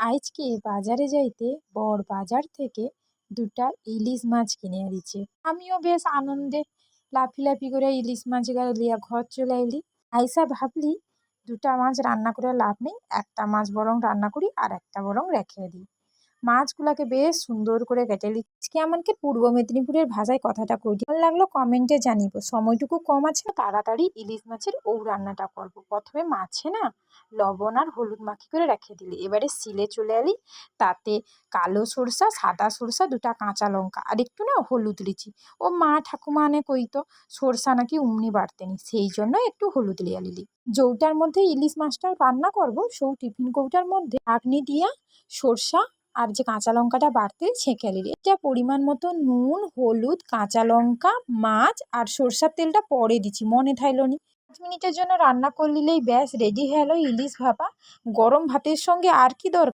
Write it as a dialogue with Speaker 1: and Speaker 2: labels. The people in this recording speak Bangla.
Speaker 1: আইজকে বাজারে যাইতে বড় বাজার থেকে দুটা ইলিশ মাছ কিনে আনিছে। আমিও বেশ আনন্দে লাফি করে ইলিশ মাছ লিয়া ঘর চলে আইলি। আইসা ভাবলি দুটা মাছ রান্না করে লাভ নেই, একটা মাছ বরং রান্না করি আর একটা বরং রেখে দিই। মাছগুলাকে বেশ সুন্দর করে কেটে লি। আজকে আমাকে পূর্ব মেদিনীপুরের ভাষায় কথাটা কইটি ভালো লাগলো কমেন্টে জানিব। সময়টুকু কম আছে, তাড়াতাড়ি ইলিশ মাছের রান্নাটা করব। প্রথমে মাছে না লবণ আর হলুদ মাখি করে রেখে দিলি। এবারে সিলে চলে এলি, তাতে কালো সরষা, সাদা সরষা, দুটা কাঁচা লঙ্কা আর একটু না হলুদ লিচি। ও মা ঠাকুমা আনে কইতো সরষা নাকি উমনি বাড়তেনি, সেই জন্য একটু হলুদ লিয়া লিলি। যৌটার মধ্যে ইলিশ মাছটা রান্না করব, সৌ টিফিন কৌটার মধ্যে ঢাকনি দিয়া সরষা আর যে কাঁচা লঙ্কাটা বাড়তে ছেঁকে নিলি। এটা পরিমাণ মতো নুন, হলুদ, কাঁচা লঙ্কা, মাছ আর সরষার তেলটা পরে দিচ্ছি, মনে থাইলো নি। 5 মিনিটের জন্য রান্না করে নিলেই ব্যাস রেডি হয়ে গেল ইলিশ ভাপা। গরম ভাতের সঙ্গে আর কি দরকার।